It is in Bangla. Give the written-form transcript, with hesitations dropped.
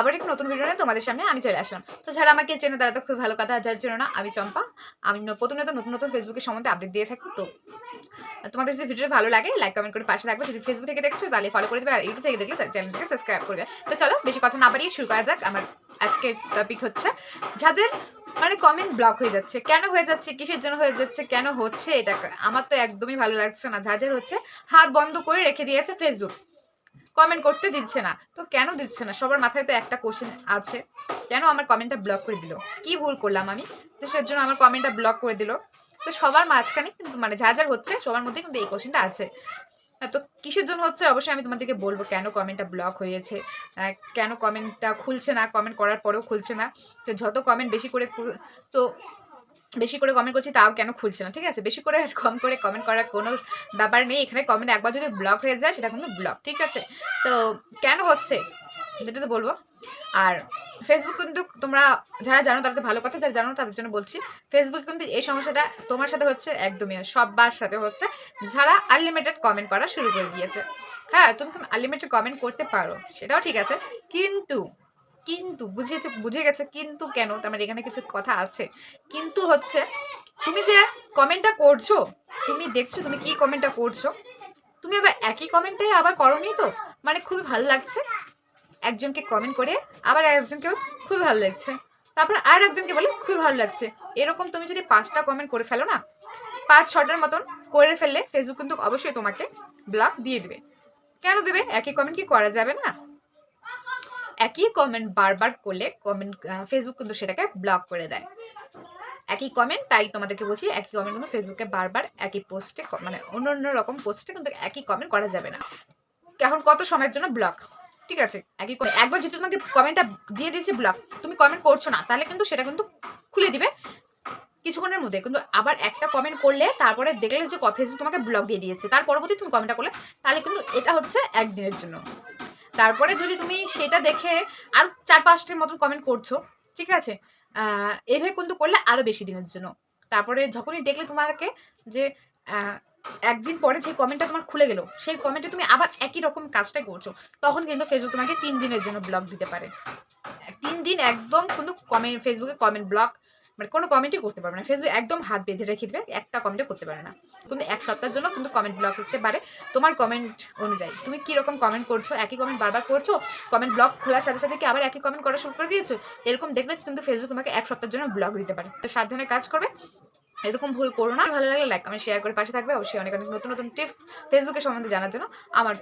আবার একটা নতুন ভিডিও নিয়ে তোমাদের সামনে আমি চলে আসলাম। তো যারা আমাকে চেনে তারা তো খুব ভালো কথা, যার জন্য না আমি চম্পা। আমি প্রতিনিয়ত নতুন নতুন ফেসবুকের সম্বন্ধে আপডেট দিয়ে থাকি। তো তোমাদের যদি ভিডিওটা ভালো লাগে লাইক কমেন্ট করে পাশে থাকবে। যদি ফেসবুক থেকে দেখছো তাহলে ফলো করে দেবে, আর ইউটিউব থেকে দেখলে চ্যানেলটাকে সাবস্ক্রাইব করবে। তো চলো বেশি কথা না বাড়িয়ে শুরু করা যাক। আমার আজকের টপিক হচ্ছে যাদের মানে কমেন্ট ব্লক হয়ে যাচ্ছে। কেন হয়ে যাচ্ছে, কিসের জন্য হয়ে যাচ্ছে, কেন হচ্ছে, এটা আমার তো একদমই ভালো লাগছে না। যাদের হচ্ছে হাত বন্ধ করে রেখে দিয়েছে ফেসবুক, কমেন্ট করতে দিচ্ছে না। তো কেন দিচ্ছে না, সবার মাথায় তো একটা কোশ্চেন আছে, কেন আমার কমেন্টটা ব্লক করে দিল, কি ভুল করলাম আমি, তো সের জন্য আমার কমেন্টটা ব্লক করে দিল। তো সবার মাঝখানে কিন্তু মানে যা যা হচ্ছে সবার মধ্যে কিন্তু এই কোশ্চেনটা আছে। তো কিসের জন্য হচ্ছে অবশ্যই আমি তোমাদেরকে বলবো, কেন কমেন্টটা ব্লক হয়েছে, কেন কমেন্টটা খুলছে না, কমেন্ট করার পরেও খুলছে না। তো যত কমেন্ট তো বেশি করে কমেন্ট করছি তাও কেন খুলছে না। ঠিক আছে, বেশি করে কম করে কমেন্ট করার কোনো ব্যাপার নেই এখানে। কমেন্ট একবার যদি ব্লক হয়ে যায় সেটা কিন্তু ব্লক, ঠিক আছে। তো কেন হচ্ছে যেটা তো বলবো। আর ফেসবুক কিন্তু তোমরা যারা জানো তাদের ভালো কথা, যারা জানো তাদের জন্য বলছি, ফেসবুক কিন্তু এই সমস্যাটা তোমার সাথে হচ্ছে একদমই না, সবার সাথে হচ্ছে যারা আনলিমিটেড কমেন্ট করা শুরু করে দিয়েছে। হ্যাঁ, তুমি আনলিমিটেড কমেন্ট করতে পারো, সেটাও ঠিক আছে, কিন্তু কিন্তু বুঝে গেছে কিন্তু কেন, তার মানে এখানে কিছু কথা আছে। কিন্তু হচ্ছে তুমি যে কমেন্টটা করছো, তুমি দেখছো তুমি কি কমেন্টটা করছো, তুমি আবার একই কমেন্টটাই আবার করোনি তো। মানে খুবই ভালো লাগছে একজনকে কমেন্ট করে, আবার একজনকেও খুবই ভালো লাগছে, তারপর আর একজনকে বলে খুবই ভালো লাগছে। এরকম তুমি যদি 5টা কমেন্ট করে ফেলো না, 5-6টার মতন করে ফেললে ফেসবুক কিন্তু অবশ্যই তোমাকে ব্লক দিয়ে দেবে। কেন দেবে, একই কমেন্ট কি করা যাবে না? একই কমেন্ট বারবার করলে ফেসবুক কিন্তু সেটাকে ব্লক করে দেয়। একই কমেন্ট, তাই তোমাদেরকে বলছি একই কমেন্ট কিন্তু ফেসবুকে বারবার একই পোস্টে মানে অন্য অন্য রকম পোস্টে কিন্তু একই কমেন্ট করা যাবে না। এখন কত সময়ের জন্য ব্লক, ঠিক আছে। একবার যদি তোমাকে কমেন্টটা দিয়ে দিয়েছে ব্লক, তুমি কমেন্ট করছো না, তাহলে কিন্তু সেটা কিন্তু খুলে দিবে কিছুক্ষণের মধ্যে। কিন্তু আবার একটা কমেন্ট করলে তারপরে দেখলে যে ফেসবুক তোমাকে ব্লক দিয়ে দিয়েছে, তার পরবর্তী তুমি কমেন্টটা করলে, তাহলে কিন্তু এটা হচ্ছে একদিনের জন্য। তারপরে যদি তুমি সেটা দেখে আর 4-5টার মতন কমেন্ট করছো, ঠিক আছে, এভাবে কিন্তু করলে আরো বেশি দিনের জন্য। তারপরে যখনই দেখলে তোমাকে যে একদিন পরে যে কমেন্টটা তোমার খুলে গেল, সেই কমেন্টে তুমি আবার একই রকম কাজটাই করছো, তখন কিন্তু ফেসবুক তোমাকে 3 দিনের জন্য ব্লক দিতে পারে। 3 দিন একদম কিন্তু ফেসবুকে কমেন্ট ব্লক, মানে কোনো কমেন্টই করতে পারবে না। ফেসবুক একদম হাত বেঁধে রেখে দেবে, একটা কমেন্টও করতে পারে না। কিন্তু 1 সপ্তাহের জন্য কিন্তু কমেন্ট ব্লক করতে পারে তোমার কমেন্ট অনুযায়ী। তুমি কীরকম কমেন্ট করছো, একই কমেন্ট বারবার করছো, কমেন্ট ব্লক খোলার সাথে সাথে কি আবার একই কমেন্ট করা শুরু করে দিয়েছো, এরকম দেখলে কিন্তু ফেসবুক তোমাকে 1 সপ্তাহের জন্য ব্লক দিতে পারে। তো সাবধানে কাজ করবে, এরকম ভুল করো না। ভালো লাগলে লাইক কমেন্ট শেয়ার করে পাশে থাকবে। অবশ্যই অনেক অনেক নতুন নতুন টিপস ফেসবুকের সম্বন্ধে জানার জন্য আমার